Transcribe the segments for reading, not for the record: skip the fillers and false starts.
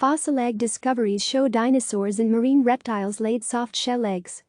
Fossil egg discoveries show dinosaurs and marine reptiles laid soft shell eggs.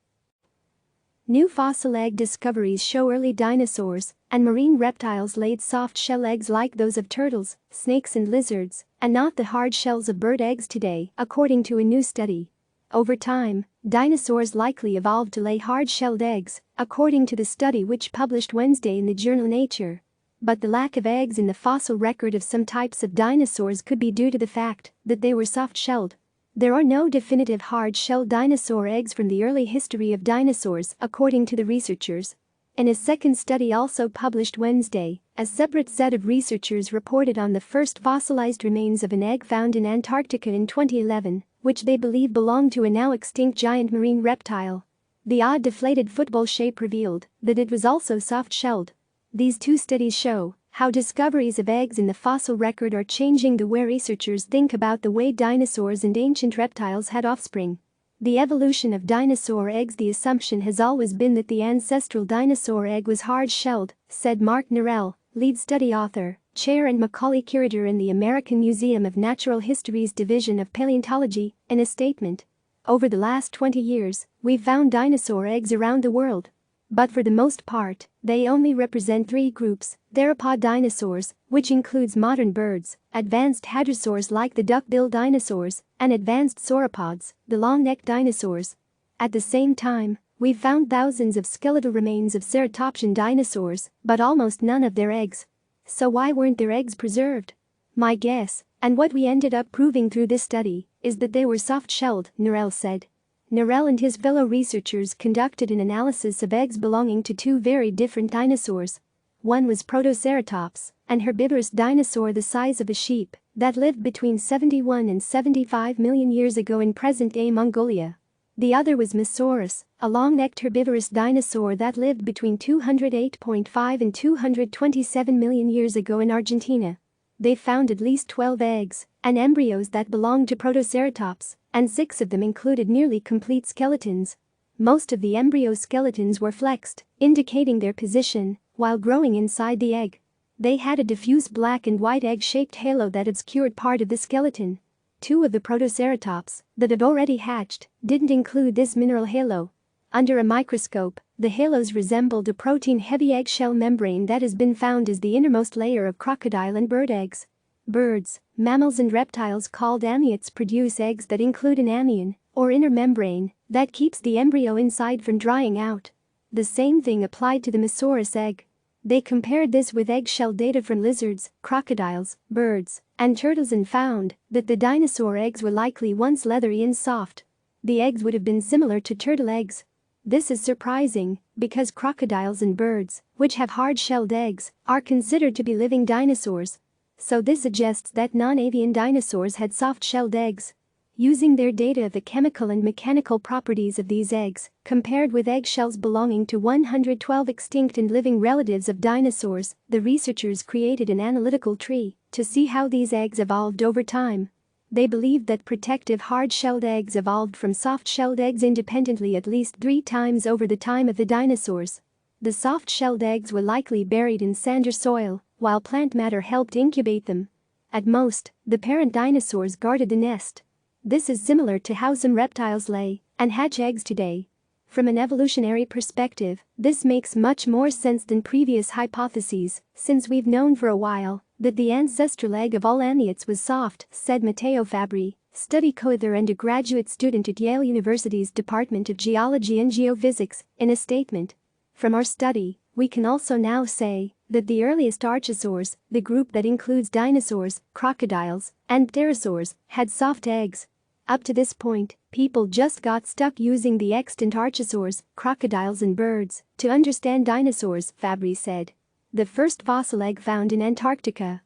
New fossil egg discoveries show early dinosaurs and marine reptiles laid soft shell eggs like those of turtles, snakes and lizards, and not the hard shells of bird eggs today, according to a new study. Over time, dinosaurs likely evolved to lay hard-shelled eggs, according to the study which published Wednesday in the journal Nature. But the lack of eggs in the fossil record of some types of dinosaurs could be due to the fact that they were soft-shelled. There are no definitive hard-shelled dinosaur eggs from the early history of dinosaurs, according to the researchers. In a second study also published Wednesday, a separate set of researchers reported on the first fossilized remains of an egg found in Antarctica in 2011, which they believe belonged to a now extinct giant marine reptile. The odd deflated football shape revealed that it was also soft-shelled. These two studies show how discoveries of eggs in the fossil record are changing the way researchers think about the way dinosaurs and ancient reptiles had offspring. The evolution of dinosaur eggs. The assumption has always been that the ancestral dinosaur egg was hard-shelled, said Mark Norell, lead study author, chair and Macaulay curator in the American Museum of Natural History's Division of Paleontology, in a statement. Over the last 20 years, we've found dinosaur eggs around the world. But for the most part, they only represent three groups: theropod dinosaurs, which includes modern birds, advanced hadrosaurs like the duck-billed dinosaurs, and advanced sauropods, the long-necked dinosaurs. At the same time, we've found thousands of skeletal remains of ceratopsian dinosaurs, but almost none of their eggs. So why weren't their eggs preserved? My guess, and what we ended up proving through this study, is that they were soft-shelled, Norell said. Norell and his fellow researchers conducted an analysis of eggs belonging to two very different dinosaurs. One was Protoceratops, an herbivorous dinosaur the size of a sheep that lived between 71 and 75 million years ago in present-day Mongolia. The other was Mesaurus, a long-necked herbivorous dinosaur that lived between 208.5 and 227 million years ago in Argentina. They found at least 12 eggs and embryos that belonged to Protoceratops, and 6 of them included nearly complete skeletons. Most of the embryo skeletons were flexed, indicating their position while growing inside the egg. They had a diffuse black and white egg-shaped halo that obscured part of the skeleton. 2 of the Protoceratops that had already hatched didn't include this mineral halo. Under a microscope, the halos resembled a protein-heavy eggshell membrane that has been found as the innermost layer of crocodile and bird eggs. Birds, mammals and reptiles called amniotes produce eggs that include an amnion, or inner membrane, that keeps the embryo inside from drying out. The same thing applied to the Mesaurus egg. They compared this with eggshell data from lizards, crocodiles, birds, and turtles and found that the dinosaur eggs were likely once leathery and soft. The eggs would have been similar to turtle eggs. This is surprising because crocodiles and birds, which have hard-shelled eggs, are considered to be living dinosaurs. So this suggests that non-avian dinosaurs had soft-shelled eggs. Using their data of the chemical and mechanical properties of these eggs, compared with eggshells belonging to 112 extinct and living relatives of dinosaurs, the researchers created an analytical tree to see how these eggs evolved over time. They believed that protective hard-shelled eggs evolved from soft-shelled eggs independently at least 3 times over the time of the dinosaurs. The soft-shelled eggs were likely buried in sand or soil, while plant matter helped incubate them. At most, the parent dinosaurs guarded the nest. This is similar to how some reptiles lay and hatch eggs today. From an evolutionary perspective, this makes much more sense than previous hypotheses, since we've known for a while that the ancestral egg of all amniotes was soft, said Matteo Fabbri, study co-author and a graduate student at Yale University's Department of Geology and Geophysics, in a statement. From our study, we can also now say that the earliest archosaurs, the group that includes dinosaurs, crocodiles, and pterosaurs, had soft eggs. Up to this point, people just got stuck using the extant archosaurs, crocodiles and birds, to understand dinosaurs, Fabbri said. The first fossil egg found in Antarctica.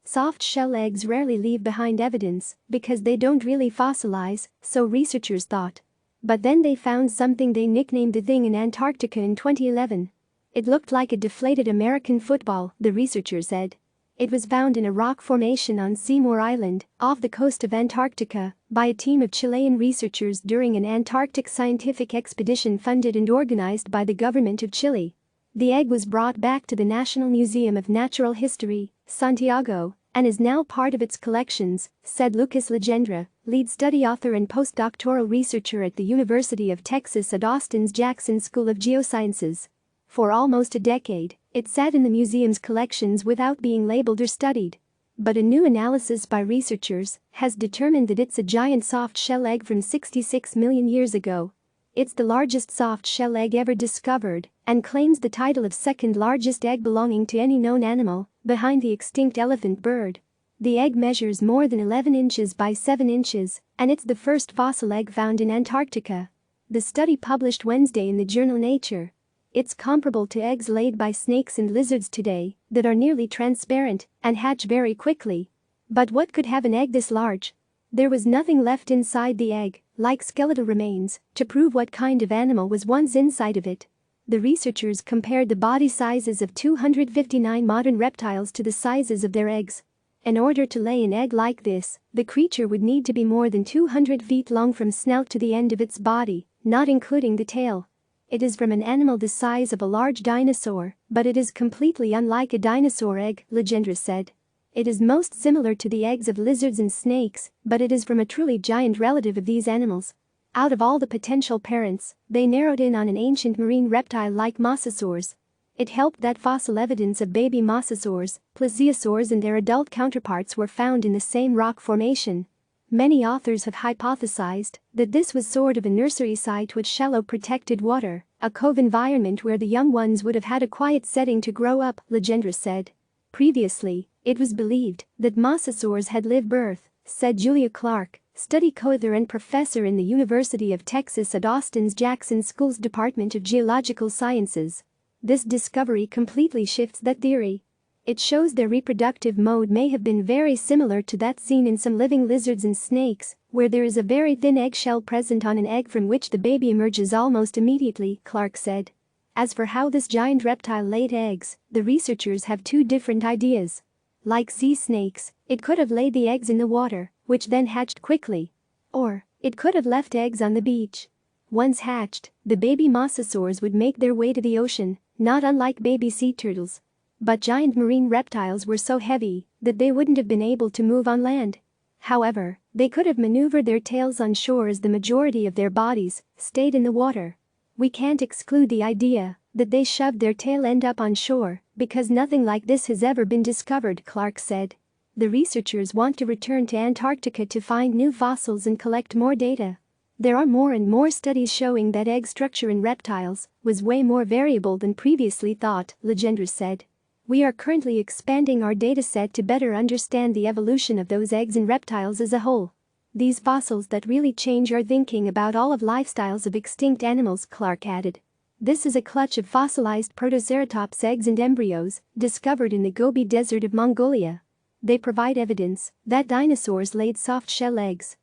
Soft shell eggs rarely leave behind evidence because they don't really fossilize, so researchers thought. But then they found something they nicknamed the thing in Antarctica in 2011. It looked like a deflated American football, the researcher said. It was found in a rock formation on Seymour Island, off the coast of Antarctica, by a team of Chilean researchers during an Antarctic scientific expedition funded and organized by the government of Chile. The egg was brought back to the National Museum of Natural History, Santiago, and is now part of its collections, said Lucas Legendra, lead study author and postdoctoral researcher at the University of Texas at Austin's Jackson School of Geosciences. For almost a decade, it sat in the museum's collections without being labeled or studied. But a new analysis by researchers has determined that it's a giant soft-shell egg from 66 million years ago. It's the largest soft-shell egg ever discovered and claims the title of second largest egg belonging to any known animal, behind the extinct elephant bird. The egg measures more than 11 inches by 7 inches, and it's the first fossil egg found in Antarctica. The study published Wednesday in the journal Nature. It's comparable to eggs laid by snakes and lizards today that are nearly transparent and hatch very quickly. But what could have an egg this large? There was nothing left inside the egg, like skeletal remains, to prove what kind of animal was once inside of it. The researchers compared the body sizes of 259 modern reptiles to the sizes of their eggs. In order to lay an egg like this, the creature would need to be more than 200 feet long from snout to the end of its body, not including the tail. It is from an animal the size of a large dinosaur, but it is completely unlike a dinosaur egg, Legendra said. It is most similar to the eggs of lizards and snakes, but it is from a truly giant relative of these animals. Out of all the potential parents, they narrowed in on an ancient marine reptile like mosasaurs. It helped that fossil evidence of baby mosasaurs, plesiosaurs and their adult counterparts were found in the same rock formation. Many authors have hypothesized that this was sort of a nursery site with shallow protected water, a cove environment where the young ones would have had a quiet setting to grow up, Legendra said. Previously, it was believed that mosasaurs had lived birth, said Julia Clark, study co-author and professor in the University of Texas at Austin's Jackson School's Department of Geological Sciences. This discovery completely shifts that theory. It shows their reproductive mode may have been very similar to that seen in some living lizards and snakes, where there is a very thin eggshell present on an egg from which the baby emerges almost immediately, Clark said. As for how this giant reptile laid eggs, the researchers have two different ideas. Like sea snakes, it could have laid the eggs in the water, which then hatched quickly. Or, it could have left eggs on the beach. Once hatched, the baby mosasaurs would make their way to the ocean, not unlike baby sea turtles. But giant marine reptiles were so heavy that they wouldn't have been able to move on land. However, they could have maneuvered their tails on shore as the majority of their bodies stayed in the water. We can't exclude the idea that they shoved their tail end up on shore because nothing like this has ever been discovered, Clark said. The researchers want to return to Antarctica to find new fossils and collect more data. There are more and more studies showing that egg structure in reptiles was way more variable than previously thought, Legendra said. We are currently expanding our dataset to better understand the evolution of those eggs in reptiles as a whole. These fossils that really change our thinking about all of lifestyles of extinct animals, Clark added. This is a clutch of fossilized Protoceratops eggs and embryos discovered in the Gobi Desert of Mongolia. They provide evidence that dinosaurs laid soft-shell eggs.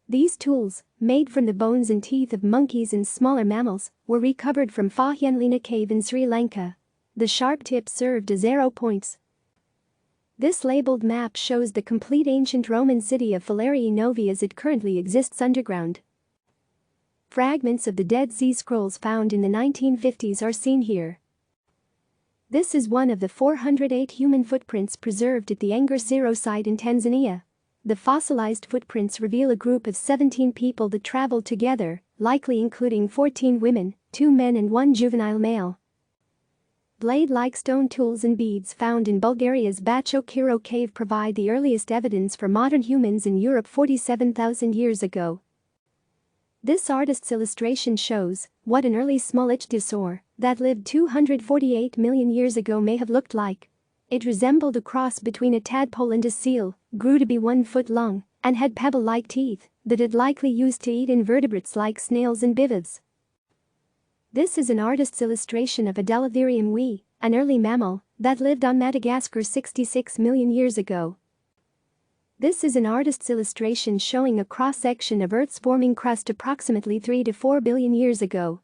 These tools, made from the bones and teeth of monkeys and smaller mammals, were recovered from Phahyanlina Cave in Sri Lanka. The sharp tips served as arrow points. This labeled map shows the complete ancient Roman city of Falerii Novi as it currently exists underground. Fragments of the Dead Sea Scrolls found in the 1950s are seen here. This is one of the 408 human footprints preserved at the Ngorongoro site in Tanzania. The fossilized footprints reveal a group of 17 people that traveled together, likely including 14 women, 2 men and 1 juvenile male. Blade-like stone tools and beads found in Bulgaria's Bachokiro cave provide the earliest evidence for modern humans in Europe 47,000 years ago. This artist's illustration shows what an early small ichthyosaur that lived 248 million years ago may have looked like. It resembled a cross between a tadpole and a seal, grew to be 1 foot long, and had pebble-like teeth that it likely used to eat invertebrates like snails and bivalves. This is an artist's illustration of a Delatherium wee, an early mammal that lived on Madagascar 66 million years ago. This is an artist's illustration showing a cross-section of Earth's forming crust approximately 3 to 4 billion years ago.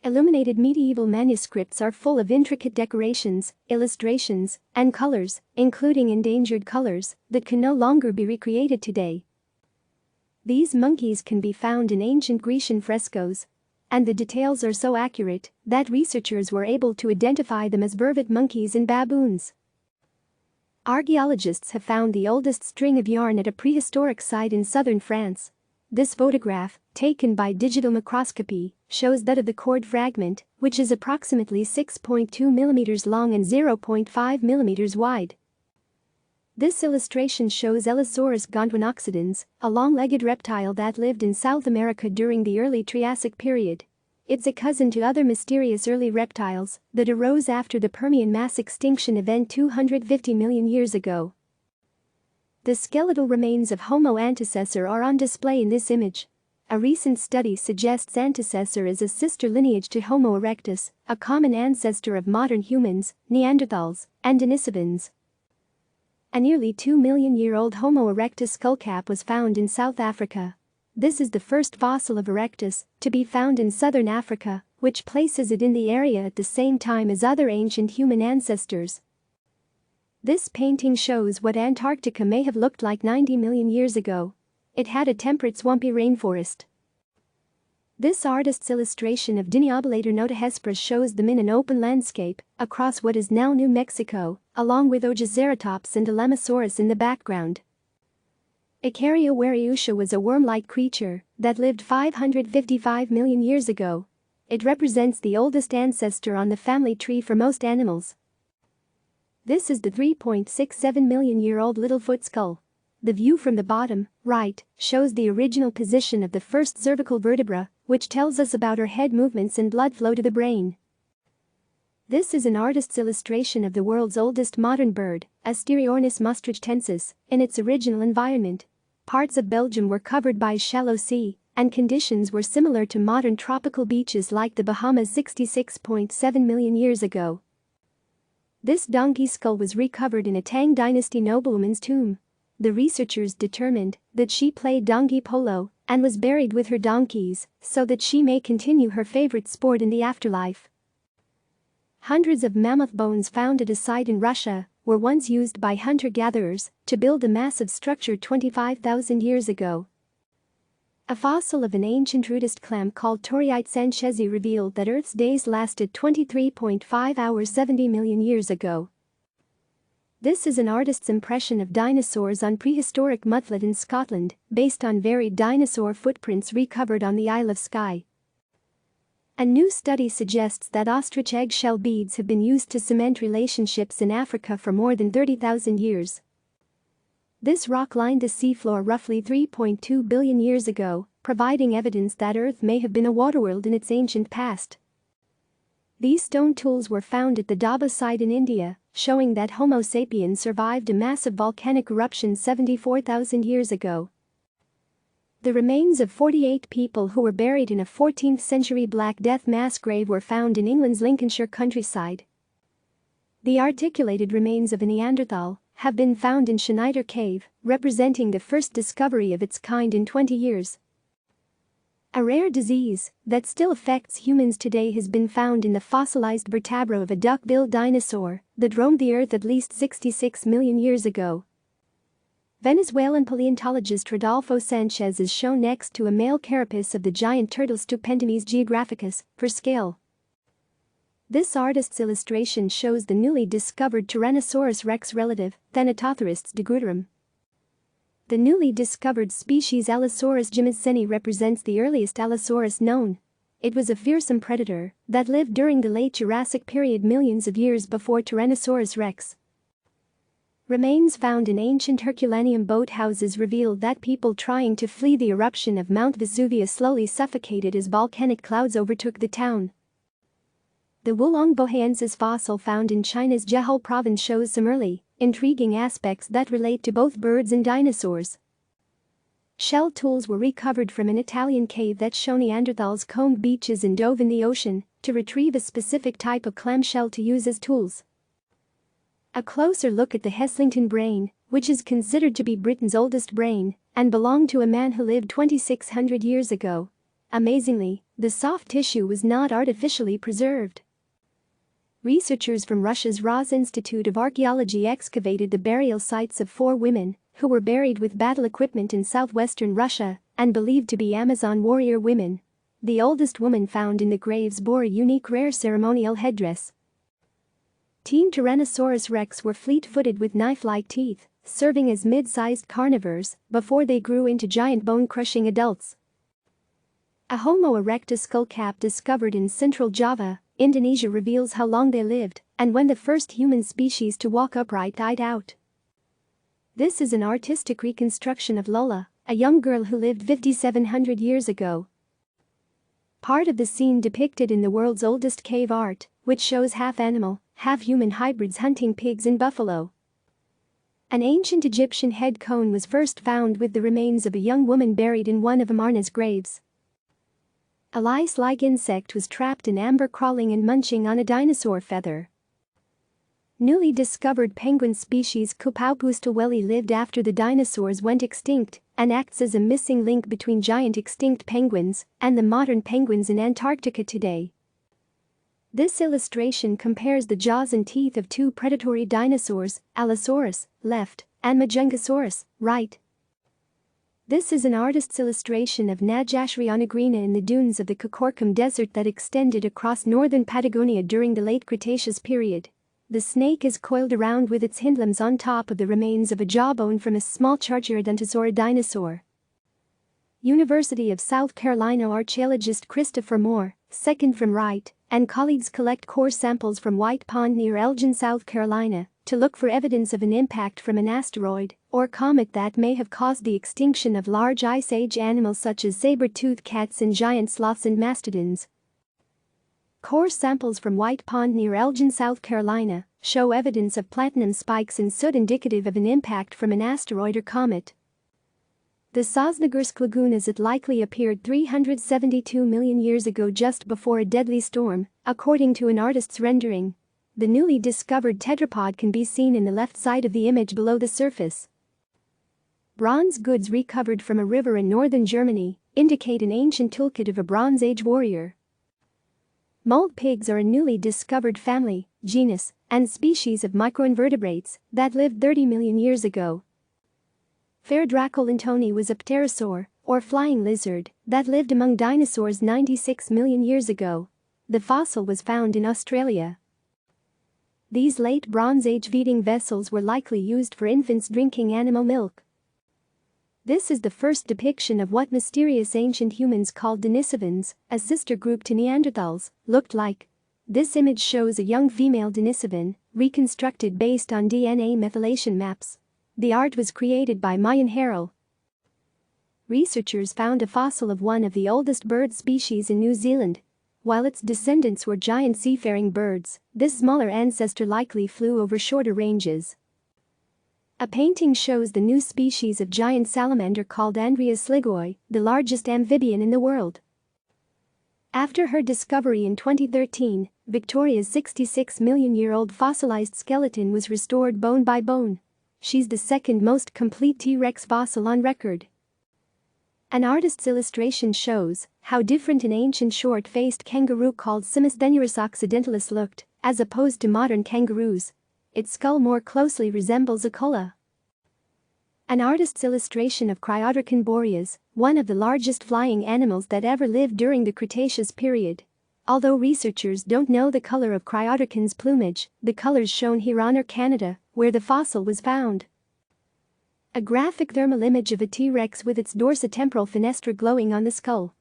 Illuminated medieval manuscripts are full of intricate decorations, illustrations, and colors, including endangered colors, that can no longer be recreated today. These monkeys can be found in ancient Grecian frescoes, and the details are so accurate that researchers were able to identify them as vervet monkeys and baboons. Archaeologists have found the oldest string of yarn at a prehistoric site in southern France. This photograph, taken by digital microscopy, shows that of the cord fragment, which is approximately 6.2 mm long and 0.5 mm wide. This illustration shows Allosaurus gondwanoxidans, a long-legged reptile that lived in South America during the early Triassic period. It's a cousin to other mysterious early reptiles that arose after the Permian mass extinction event 250 million years ago. The skeletal remains of Homo antecessor are on display in this image. A recent study suggests antecessor is a sister lineage to Homo erectus, a common ancestor of modern humans, Neanderthals, and Denisovans. A nearly 2-million-year-old Homo erectus skullcap was found in South Africa. This is the first fossil of erectus to be found in southern Africa, which places it in the area at the same time as other ancient human ancestors. This painting shows what Antarctica may have looked like 90 million years ago. It had a temperate swampy rainforest. This artist's illustration of Diniobulator notahesperus shows them in an open landscape across what is now New Mexico, along with Ogoceratops and Alamosaurus in the background. Icaria was a worm-like creature that lived 555 million years ago. It represents the oldest ancestor on the family tree for most animals. This is the 3.67-million-year-old Littlefoot skull. The view from the bottom, right, shows the original position of the first cervical vertebra, which tells us about her head movements and blood flow to the brain. This is an artist's illustration of the world's oldest modern bird, Asteriornis mostrichtensis, in its original environment. Parts of Belgium were covered by shallow sea, and conditions were similar to modern tropical beaches like the Bahamas 66.7 million years ago. This donkey skull was recovered in a Tang Dynasty noblewoman's tomb. The researchers determined that she played donkey polo and was buried with her donkeys so that she may continue her favorite sport in the afterlife. Hundreds of mammoth bones found at a site in Russia were once used by hunter-gatherers to build a massive structure 25,000 years ago. A fossil of an ancient rudist clam called Toriite sanchezi revealed that Earth's days lasted 23.5 hours 70 million years ago. This is an artist's impression of dinosaurs on prehistoric mudflat in Scotland, based on varied dinosaur footprints recovered on the Isle of Skye. A new study suggests that ostrich eggshell beads have been used to cement relationships in Africa for more than 30,000 years. This rock lined the seafloor roughly 3.2 billion years ago, providing evidence that Earth may have been a waterworld in its ancient past. These stone tools were found at the Daba site in India, showing that Homo sapiens survived a massive volcanic eruption 74,000 years ago. The remains of 48 people who were buried in a 14th-century Black Death mass grave were found in England's Lincolnshire countryside. The articulated remains of a Neanderthal have been found in Schneider Cave, representing the first discovery of its kind in 20 years. A rare disease that still affects humans today has been found in the fossilized vertebra of a duck-billed dinosaur that roamed the Earth at least 66 million years ago. Venezuelan paleontologist Rodolfo Sanchez is shown next to a male carapace of the giant turtle Stupentomys geographicus, for scale. This artist's illustration shows the newly discovered Tyrannosaurus rex relative, Thanatotherus degruterum. The newly discovered species Allosaurus jimiceni represents the earliest Allosaurus known. It was a fearsome predator that lived during the late Jurassic period millions of years before Tyrannosaurus rex. Remains found in ancient Herculaneum boathouses revealed that people trying to flee the eruption of Mount Vesuvius slowly suffocated as volcanic clouds overtook the town. The Wulong bohaiensis fossil found in China's Zhejiang province shows some early, intriguing aspects that relate to both birds and dinosaurs. Shell tools were recovered from an Italian cave that show Neanderthals combed beaches and dove in the ocean to retrieve a specific type of clamshell to use as tools. A closer look at the Heslington brain, which is considered to be Britain's oldest brain and belonged to a man who lived 2,600 years ago. Amazingly, the soft tissue was not artificially preserved. Researchers from Russia's Raz Institute of Archaeology excavated the burial sites of 4 women who were buried with battle equipment in southwestern Russia and believed to be Amazon warrior women. The oldest woman found in the graves bore a unique rare ceremonial headdress. Teen Tyrannosaurus rex were fleet-footed with knife-like teeth, serving as mid-sized carnivores before they grew into giant bone-crushing adults. A Homo erectus skullcap discovered in central Java, Indonesia reveals how long they lived and when the first human species to walk upright died out. This is an artistic reconstruction of Lola, a young girl who lived 5,700 years ago. Part of the scene depicted in the world's oldest cave art, which shows half-animal, half-human hybrids hunting pigs in Buffalo. An ancient Egyptian head cone was first found with the remains of a young woman buried in one of Amarna's graves. A lice-like insect was trapped in amber crawling and munching on a dinosaur feather. Newly discovered penguin species Cupaupus toweli lived after the dinosaurs went extinct and acts as a missing link between giant extinct penguins and the modern penguins in Antarctica today. This illustration compares the jaws and teeth of two predatory dinosaurs, Allosaurus, left, and Majungasaurus, right. This is an artist's illustration of Najashri onagrina in the dunes of the Cacorcum Desert that extended across northern Patagonia during the late Cretaceous period. The snake is coiled around with its hindlimbs on top of the remains of a jawbone from a small Chargerodontosaur dinosaur. University of South Carolina archaeologist Christopher Moore, second from right, and colleagues collect core samples from White Pond near Elgin, South Carolina, to look for evidence of an impact from an asteroid or comet that may have caused the extinction of large Ice Age animals such as saber-toothed cats and giant sloths and mastodons. Core samples from White Pond near Elgin, South Carolina, show evidence of platinum spikes in soot indicative of an impact from an asteroid or comet. The Sosnogorsk Lagoon as it likely appeared 372 million years ago just before a deadly storm, according to an artist's rendering. The newly discovered tetrapod can be seen in the left side of the image below the surface. Bronze goods recovered from a river in northern Germany indicate an ancient toolkit of a Bronze Age warrior. Mold pigs are a newly discovered family, genus, and species of microinvertebrates that lived 30 million years ago. Pterodracylantoni was a pterosaur, or flying lizard, that lived among dinosaurs 96 million years ago. The fossil was found in Australia. These late Bronze Age feeding vessels were likely used for infants drinking animal milk. This is the first depiction of what mysterious ancient humans called Denisovans, a sister group to Neanderthals, looked like. This image shows a young female Denisovan, reconstructed based on DNA methylation maps. The art was created by Mayan Harrell. Researchers found a fossil of one of the oldest bird species in New Zealand. While its descendants were giant seafaring birds, this smaller ancestor likely flew over shorter ranges. A painting shows the new species of giant salamander called Andrea sligoi, the largest amphibian in the world. After her discovery in 2013, Victoria's 66-million-year-old fossilized skeleton was restored bone by bone. She's the second most complete T-Rex fossil on record. An artist's illustration shows how different an ancient short-faced kangaroo called Simisthenerus occidentalis looked, as opposed to modern kangaroos. Its skull more closely resembles a koala. An artist's illustration of Cryodracon boreas, one of the largest flying animals that ever lived during the Cretaceous period. Although researchers don't know the color of Cryodracon's plumage, the colors shown here honor Canada, where the fossil was found. A graphic thermal image of a T-Rex with its dorsotemporal fenestra glowing on the skull.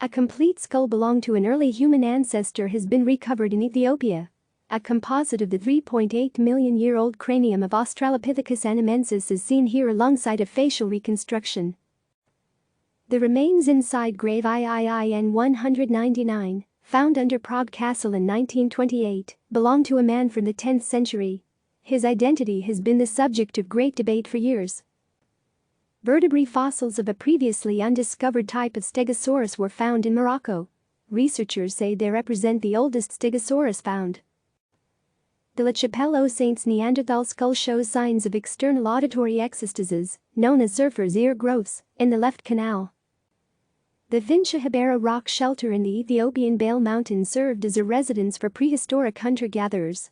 A complete skull belonged to an early human ancestor has been recovered in Ethiopia. A composite of the 3.8-million-year-old cranium of Australopithecus anamensis is seen here alongside a facial reconstruction. The remains inside grave IIIN 199, found under Prague Castle in 1928, belong to a man from the 10th century. His identity has been the subject of great debate for years. Vertebrate fossils of a previously undiscovered type of Stegosaurus were found in Morocco. Researchers say they represent the oldest Stegosaurus found. The La Chapelle aux Saints Neanderthal skull shows signs of external auditory exostasis, known as surfer's ear growths, in the left canal. The Fincha Habera rock shelter in the Ethiopian Bale Mountains served as a residence for prehistoric hunter-gatherers.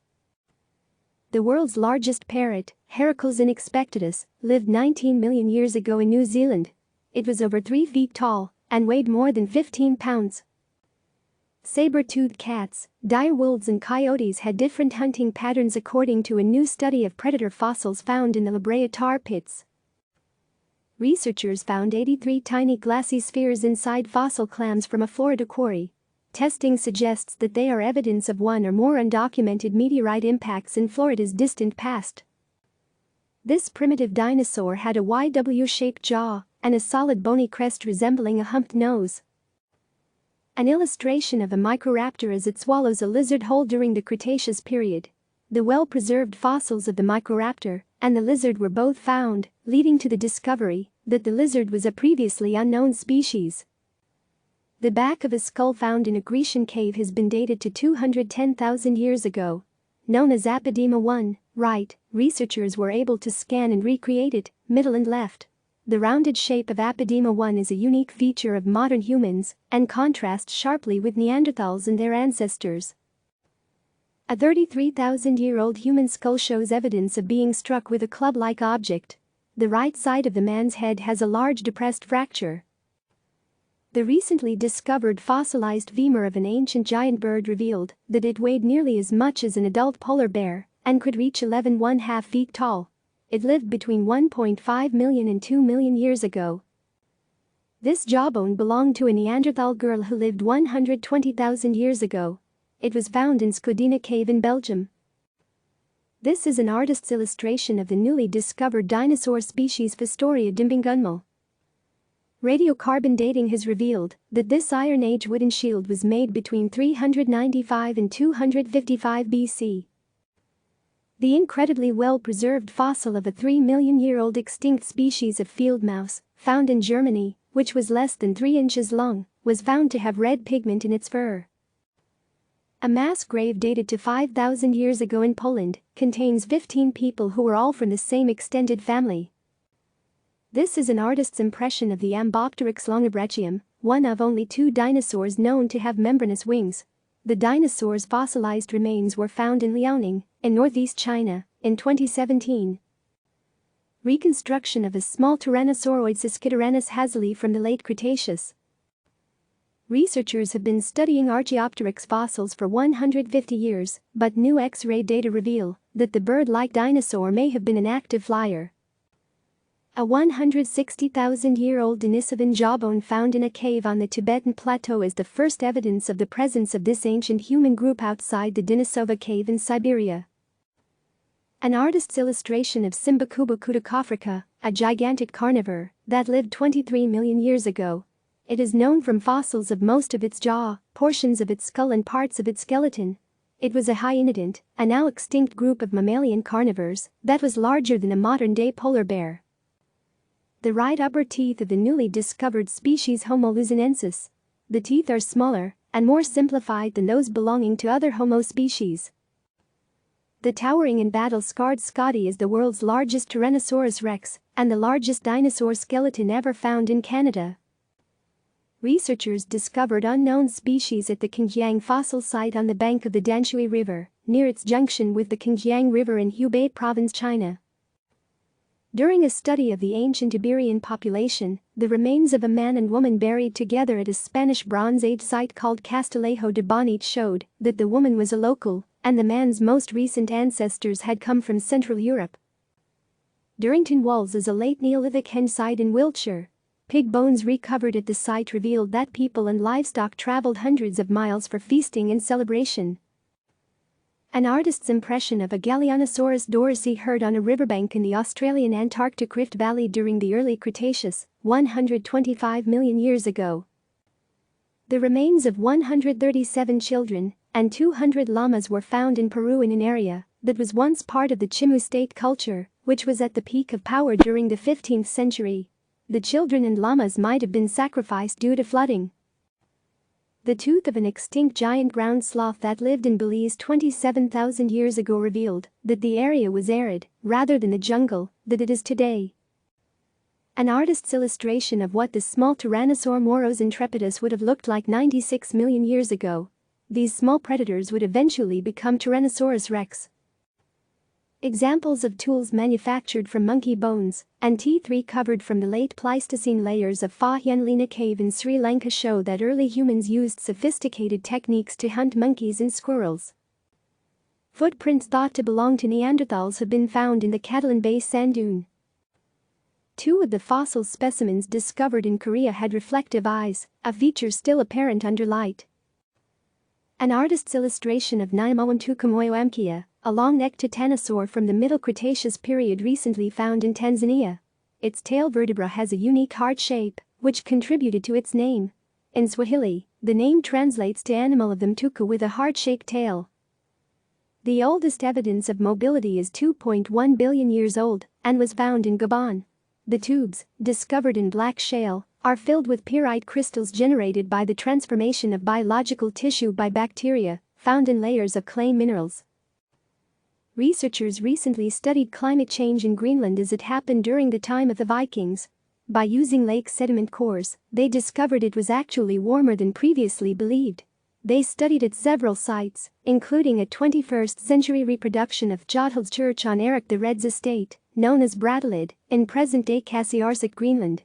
The world's largest parrot, Heracles inexpectedus, lived 19 million years ago in New Zealand. It was over 3 feet tall and weighed more than 15 pounds. Saber-toothed cats, dire wolves and coyotes had different hunting patterns according to a new study of predator fossils found in the La Brea tar pits. Researchers found 83 tiny glassy spheres inside fossil clams from a Florida quarry. Testing suggests that they are evidence of one or more undocumented meteorite impacts in Florida's distant past. This primitive dinosaur had a wide W-shaped jaw and a solid bony crest resembling a humped nose. An illustration of a microraptor as it swallows a lizard whole during the Cretaceous period. The well-preserved fossils of the microraptor and the lizard were both found, leading to the discovery that the lizard was a previously unknown species. The back of a skull found in a Grecian cave has been dated to 210,000 years ago. Known as Apodema 1, right, researchers were able to scan and recreate it, middle and left. The rounded shape of Apodema 1 is a unique feature of modern humans and contrasts sharply with Neanderthals and their ancestors. A 33,000-year-old human skull shows evidence of being struck with a club-like object. The right side of the man's head has a large depressed fracture. The recently discovered fossilized femur of an ancient giant bird revealed that it weighed nearly as much as an adult polar bear and could reach 11.5 feet tall. It lived between 1.5 million and 2 million years ago. This jawbone belonged to a Neanderthal girl who lived 120,000 years ago. It was found in Skodina Cave in Belgium. This is an artist's illustration of the newly discovered dinosaur species Fostoria dimbingunmal. Radiocarbon dating has revealed that this Iron Age wooden shield was made between 395 and 255 BC. The incredibly well-preserved fossil of a 3-million-year-old extinct species of field mouse, found in Germany, which was less than 3 inches long, was found to have red pigment in its fur. A mass grave dated to 5,000 years ago in Poland contains 15 people who were all from the same extended family. This is an artist's impression of the Ambopteryx longibrachium, one of only 2 dinosaurs known to have membranous wings. The dinosaur's fossilized remains were found in Liaoning, in northeast China, in 2017. Reconstruction of a small tyrannosauroid Siskityrannus hazeli from the late Cretaceous. Researchers have been studying Archaeopteryx fossils for 150 years, but new X-ray data reveal that the bird-like dinosaur may have been an active flyer. A 160,000-year-old Denisovan jawbone found in a cave on the Tibetan Plateau is the first evidence of the presence of this ancient human group outside the Denisova cave in Siberia. An artist's illustration of Simbacuba kudakofrica, a gigantic carnivore that lived 23 million years ago. It is known from fossils of most of its jaw, portions of its skull and parts of its skeleton. It was a hyaenodont, a now extinct group of mammalian carnivores that was larger than a modern-day polar bear. The right upper teeth of the newly discovered species Homo luzonensis. The teeth are smaller and more simplified than those belonging to other Homo species. The towering and battle-scarred Scotty is the world's largest Tyrannosaurus rex and the largest dinosaur skeleton ever found in Canada. Researchers discovered unknown species at the Qingyang fossil site on the bank of the Danshui River, near its junction with the Qingyang River in Hubei Province, China. During a study of the ancient Iberian population, the remains of a man and woman buried together at a Spanish Bronze Age site called Castillejo de Bonete showed that the woman was a local and the man's most recent ancestors had come from Central Europe. Durrington Walls is a late Neolithic hen site in Wiltshire. Pig bones recovered at the site revealed that people and livestock traveled hundreds of miles for feasting and celebration. An artist's impression of a Galeonosaurus dorsi heard on a riverbank in the Australian Antarctic Rift Valley during the early Cretaceous, 125 million years ago. The remains of 137 children and 200 llamas were found in Peru in an area that was once part of the Chimu state culture, which was at the peak of power during the 15th century. The children and llamas might have been sacrificed due to flooding. The tooth of an extinct giant ground sloth that lived in Belize 27,000 years ago revealed that the area was arid, rather than the jungle that it is today. An artist's illustration of what the small Tyrannosaur moros intrepidus would have looked like 96 million years ago. These small predators would eventually become Tyrannosaurus rex. Examples of tools manufactured from monkey bones and teeth recovered from the late Pleistocene layers of Phahyanlina cave in Sri Lanka show that early humans used sophisticated techniques to hunt monkeys and squirrels. Footprints thought to belong to Neanderthals have been found in the Catalan Bay sand dune. Two of the fossil specimens discovered in Korea had reflective eyes, a feature still apparent under light. An artist's illustration of Naimawantukamoyoamkia, a long-necked titanosaur from the Middle Cretaceous period recently found in Tanzania. Its tail vertebra has a unique heart shape, which contributed to its name. In Swahili, the name translates to animal of the mtuka with a heart-shaped tail. The oldest evidence of mobility is 2.1 billion years old and was found in Gabon. The tubes, discovered in black shale, are filled with pyrite crystals generated by the transformation of biological tissue by bacteria, found in layers of clay minerals. Researchers recently studied climate change in Greenland as it happened during the time of the Vikings. By using lake sediment cores, they discovered it was actually warmer than previously believed. They studied at several sites, including a 21st-century reproduction of Jodhild's church on Erik the Red's estate, known as Brattahlid, in present-day Qasiarsuk, Greenland.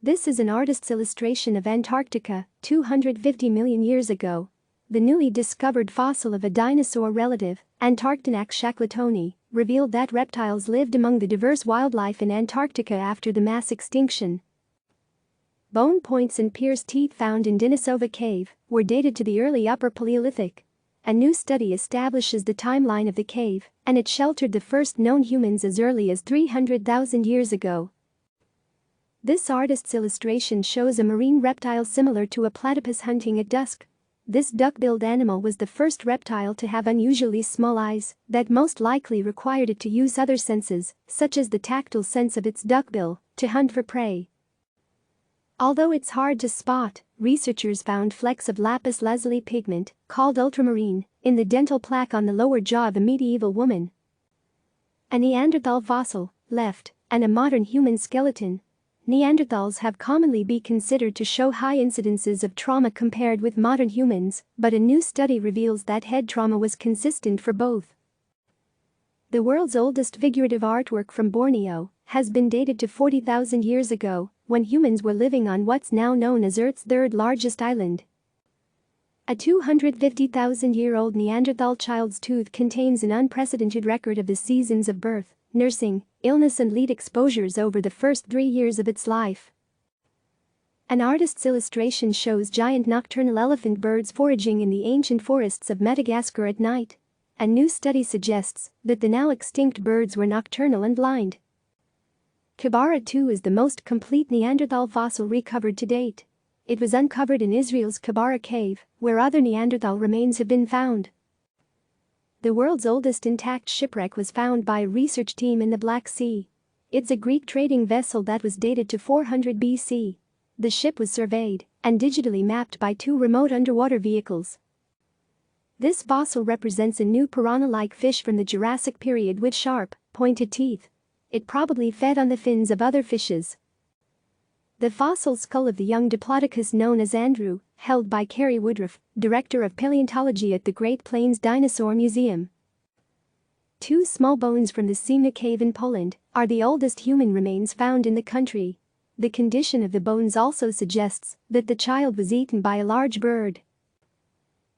This is an artist's illustration of Antarctica, 250 million years ago. The newly discovered fossil of a dinosaur relative, Antarctinax shackletoni, revealed that reptiles lived among the diverse wildlife in Antarctica after the mass extinction. Bone points and pierced teeth found in Denisova cave were dated to the early Upper Paleolithic. A new study establishes the timeline of the cave, and it sheltered the first known humans as early as 300,000 years ago. This artist's illustration shows a marine reptile similar to a platypus hunting at dusk. This duck-billed animal was the first reptile to have unusually small eyes that most likely required it to use other senses, such as the tactile sense of its duckbill, to hunt for prey. Although it's hard to spot, researchers found flecks of lapis lazuli pigment, called ultramarine, in the dental plaque on the lower jaw of a medieval woman. A Neanderthal fossil, left, and a modern human skeleton. Neanderthals have commonly been considered to show high incidences of trauma compared with modern humans, but a new study reveals that head trauma was consistent for both. The world's oldest figurative artwork from Borneo has been dated to 40,000 years ago, when humans were living on what's now known as Earth's third largest island. A 250,000-year-old Neanderthal child's tooth contains an unprecedented record of the seasons of birth, nursing, illness and lead exposures over the first 3 years of its life. An artist's illustration shows giant nocturnal elephant birds foraging in the ancient forests of Madagascar at night. A new study suggests that the now extinct birds were nocturnal and blind. Kibara II is the most complete Neanderthal fossil recovered to date. It was uncovered in Israel's Kibara cave, where other Neanderthal remains have been found. The world's oldest intact shipwreck was found by a research team in the Black Sea. It's a Greek trading vessel that was dated to 400 BC. The ship was surveyed and digitally mapped by 2 remote underwater vehicles. This fossil represents a new piranha-like fish from the Jurassic period with sharp, pointed teeth. It probably fed on the fins of other fishes. The fossil skull of the young Diplodocus known as Andrew, held by Kerry Woodruff, director of paleontology at the Great Plains Dinosaur Museum. 2 small bones from the Semna cave in Poland are the oldest human remains found in the country. The condition of the bones also suggests that the child was eaten by a large bird.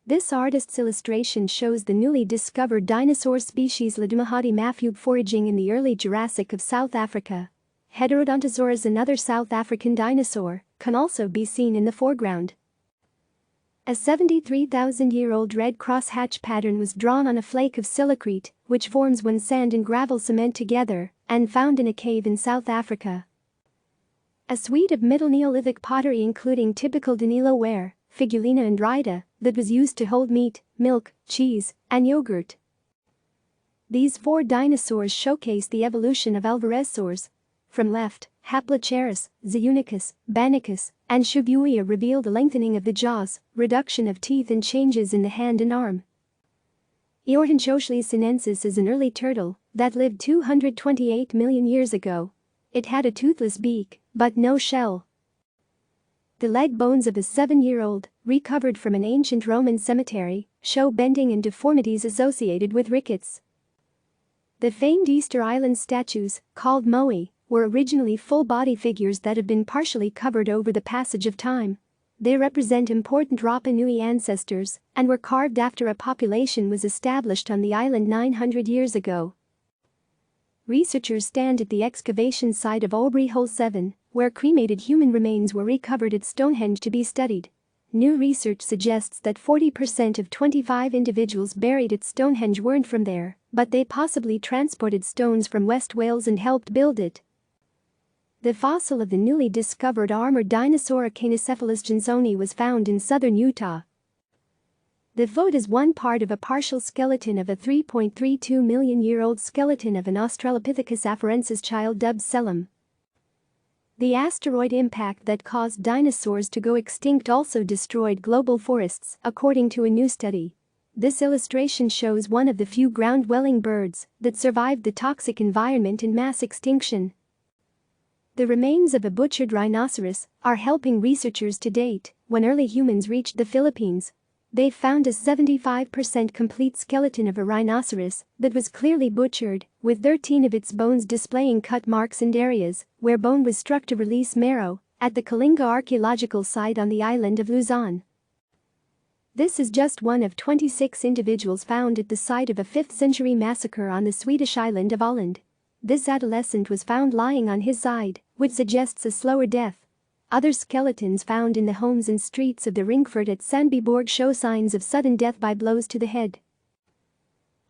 This artist's illustration shows the newly discovered dinosaur species Ladumahati mafube foraging in the early Jurassic of South Africa. Heterodontosaurus, another South African dinosaur, can also be seen in the foreground. A 73,000-year-old red crosshatch pattern was drawn on a flake of silicrete, which forms when sand and gravel cement together, and found in a cave in South Africa. A suite of Middle Neolithic pottery including typical Danilo ware, figulina and rhyda, that was used to hold meat, milk, cheese, and yogurt. These 4 dinosaurs showcase the evolution of Alvarezsaurs. From left, Haplocharis, Zeunicus, Banicus, and Shuvuia reveal the lengthening of the jaws, reduction of teeth and changes in the hand and arm. Eorhynchoschli sinensis is an early turtle that lived 228 million years ago. It had a toothless beak, but no shell. The leg bones of a 7-year-old, recovered from an ancient Roman cemetery, show bending and deformities associated with rickets. The famed Easter Island statues, called moai, were originally full-body figures that have been partially covered over the passage of time. They represent important Rapa Nui ancestors and were carved after a population was established on the island 900 years ago. Researchers stand at the excavation site of Aubrey Hole 7, where cremated human remains were recovered at Stonehenge to be studied. New research suggests that 40% of 25 individuals buried at Stonehenge weren't from there, but they possibly transported stones from West Wales and helped build it. The fossil of the newly discovered armored dinosaur Acanocephalus johnsoni was found in southern Utah. The foot is one part of a partial skeleton of a 3.32 million-year-old skeleton of an Australopithecus afarensis child dubbed Selim. The asteroid impact that caused dinosaurs to go extinct also destroyed global forests, according to a new study. This illustration shows one of the few ground-dwelling birds that survived the toxic environment and mass extinction. The remains of a butchered rhinoceros are helping researchers to date. When early humans reached the Philippines, they found a 75% complete skeleton of a rhinoceros that was clearly butchered, with 13 of its bones displaying cut marks and areas where bone was struck to release marrow, at the Kalinga archaeological site on the island of Luzon. This is just one of 26 individuals found at the site of a 5th-century massacre on the Swedish island of Åland. This adolescent was found lying on his side, which suggests a slower death. Other skeletons found in the homes and streets of the Ringfort at Sandbyborg show signs of sudden death by blows to the head.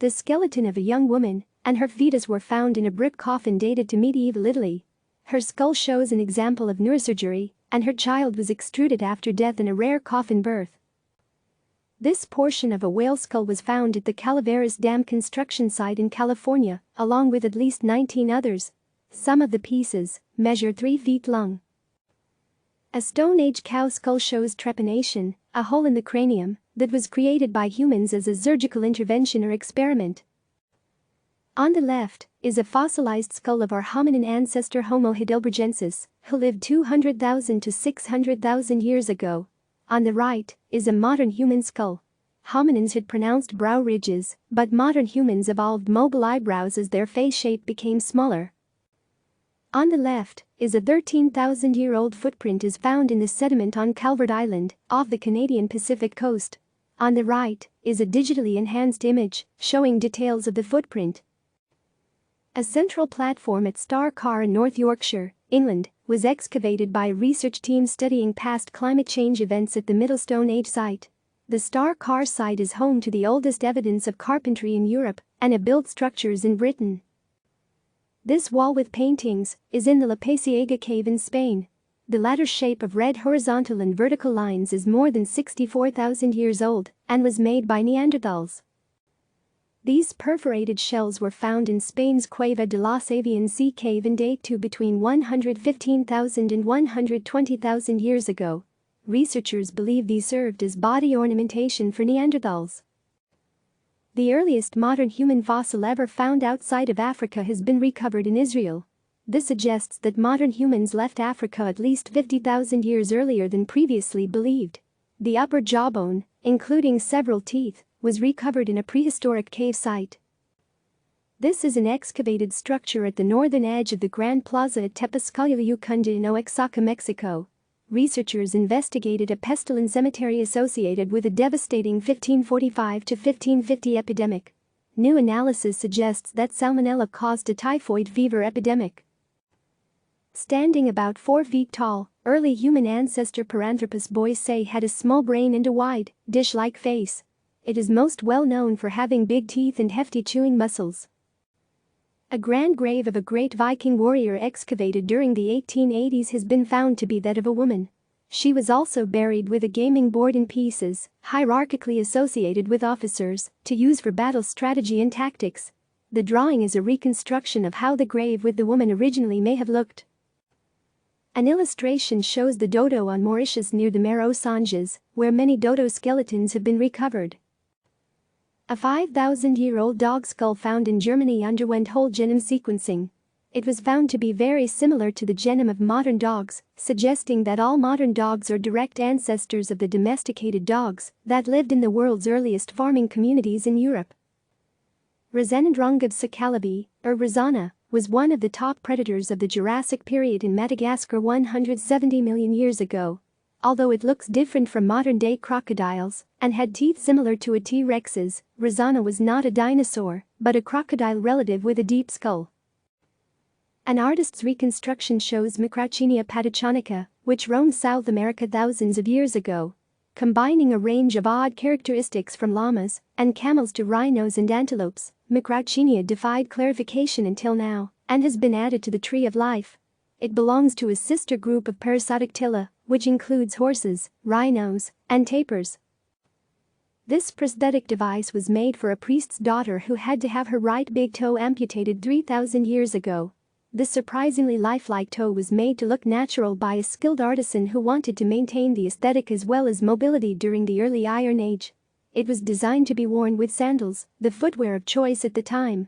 The skeleton of a young woman and her fetus were found in a brick coffin dated to medieval Italy. Her skull shows an example of neurosurgery, and her child was extruded after death in a rare coffin birth. This portion of a whale skull was found at the Calaveras Dam construction site in California, along with at least 19 others. Some of the pieces measured 3 feet long. A Stone Age cow skull shows trepanation, a hole in the cranium that was created by humans as a surgical intervention or experiment. On the left is a fossilized skull of our hominin ancestor Homo heidelbergensis, who lived 200,000 to 600,000 years ago. On the right is a modern human skull. Hominins had pronounced brow ridges, but modern humans evolved mobile eyebrows as their face shape became smaller. On the left is a 13,000-year-old footprint is found in the sediment on Calvert Island, off the Canadian Pacific coast. On the right is a digitally enhanced image showing details of the footprint. A central platform at Star Car in North Yorkshire, England, was excavated by a research team studying past climate change events at the Middle Stone Age site. The Star Car site is home to the oldest evidence of carpentry in Europe and of built structures in Britain. This wall with paintings is in the La Pasiega cave in Spain. The ladder shape of red horizontal and vertical lines is more than 64,000 years old and was made by Neanderthals. These perforated shells were found in Spain's Cueva de los Avians Sea cave and date to between 115,000 and 120,000 years ago. Researchers believe these served as body ornamentation for Neanderthals. The earliest modern human fossil ever found outside of Africa has been recovered in Israel. This suggests that modern humans left Africa at least 50,000 years earlier than previously believed. The upper jawbone, including several teeth, was recovered in a prehistoric cave site. This is an excavated structure at the northern edge of the Grand Plaza at Tepezcatliucunda in Oaxaca, Mexico. Researchers investigated a pestilent cemetery associated with a devastating 1545 to 1550 epidemic. New analysis suggests that salmonella caused a typhoid fever epidemic. Standing about 4 feet tall, early human ancestor Paranthropus boisei had a small brain and a wide, dish-like face. It is most well known for having big teeth and hefty chewing muscles. A grand grave of a great Viking warrior excavated during the 1880s has been found to be that of a woman. She was also buried with a gaming board in pieces, hierarchically associated with officers, to use for battle strategy and tactics. The drawing is a reconstruction of how the grave with the woman originally may have looked. An illustration shows the dodo on Mauritius near the Mare Sanges, where many dodo skeletons have been recovered. A 5,000-year-old dog skull found in Germany underwent whole genome sequencing. It was found to be very similar to the genome of modern dogs, suggesting that all modern dogs are direct ancestors of the domesticated dogs that lived in the world's earliest farming communities in Europe. Rosennodrongobsacalabi, or Rosanna, was one of the top predators of the Jurassic period in Madagascar 170 million years ago. Although it looks different from modern-day crocodiles and had teeth similar to a T-Rex's, Rosanna was not a dinosaur, but a crocodile relative with a deep skull. An artist's reconstruction shows Macrauchenia patachonica, which roamed South America thousands of years ago. Combining a range of odd characteristics from llamas and camels to rhinos and antelopes, Macrauchenia defied clarification until now and has been added to the Tree of Life. It belongs to a sister group of Parasitoctila, which includes horses, rhinos, and tapirs. This prosthetic device was made for a priest's daughter who had to have her right big toe amputated 3,000 years ago. This surprisingly lifelike toe was made to look natural by a skilled artisan who wanted to maintain the aesthetic as well as mobility during the early Iron Age. It was designed to be worn with sandals, the footwear of choice at the time.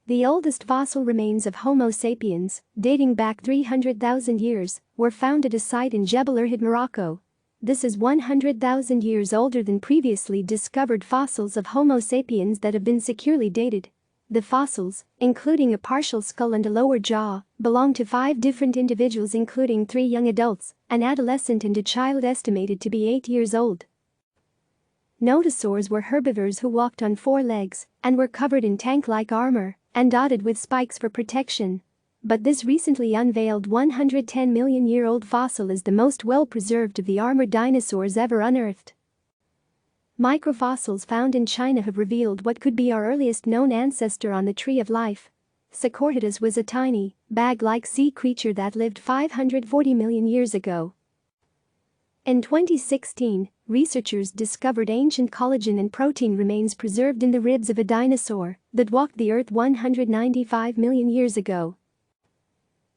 The oldest fossil remains of Homo sapiens, dating back 300,000 years, were found at a site in Jebel Irhoud, Morocco. This is 100,000 years older than previously discovered fossils of Homo sapiens that have been securely dated. The fossils, including a partial skull and a lower jaw, belong to 5 different individuals including 3 young adults, an adolescent and a child estimated to be 8 years old. Nodosaurs were herbivores who walked on 4 legs and were covered in tank-like armor and dotted with spikes for protection. But this recently unveiled 110-million-year-old fossil is the most well-preserved of the armored dinosaurs ever unearthed. Microfossils found in China have revealed what could be our earliest known ancestor on the Tree of Life. Sacorhydus was a tiny, bag-like sea creature that lived 540 million years ago. In 2016, researchers discovered ancient collagen and protein remains preserved in the ribs of a dinosaur that walked the Earth 195 million years ago.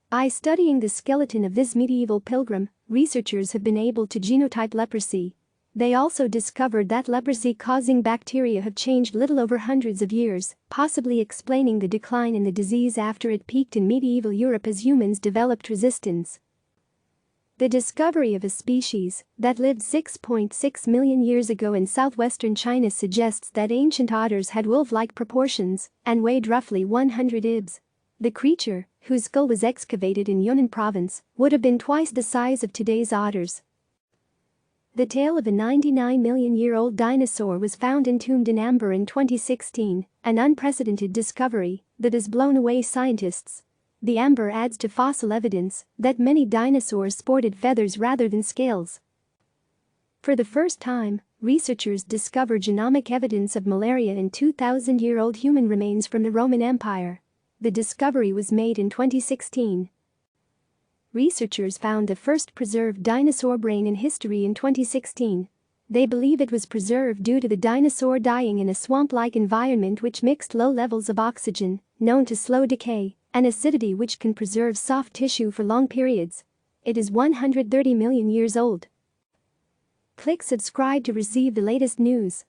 By studying the skeleton of this medieval pilgrim, researchers have been able to genotype leprosy. They also discovered that leprosy-causing bacteria have changed little over hundreds of years, possibly explaining the decline in the disease after it peaked in medieval Europe as humans developed resistance. The discovery of a species that lived 6.6 million years ago in southwestern China suggests that ancient otters had wolf-like proportions and weighed roughly 100 ibs. The creature, whose skull was excavated in Yunnan province, would have been twice the size of today's otters. The tail of a 99-million-year-old dinosaur was found entombed in amber in 2016, an unprecedented discovery that has blown away scientists. The amber adds to fossil evidence that many dinosaurs sported feathers rather than scales. For the first time, researchers discovered genomic evidence of malaria in 2,000-year-old human remains from the Roman Empire. The discovery was made in 2016. Researchers found the first preserved dinosaur brain in history in 2016. They believe it was preserved due to the dinosaur dying in a swamp-like environment which mixed low levels of oxygen, known to slow decay, and acidity which can preserve soft tissue for long periods. It is 130 million years old. Click subscribe to receive the latest news.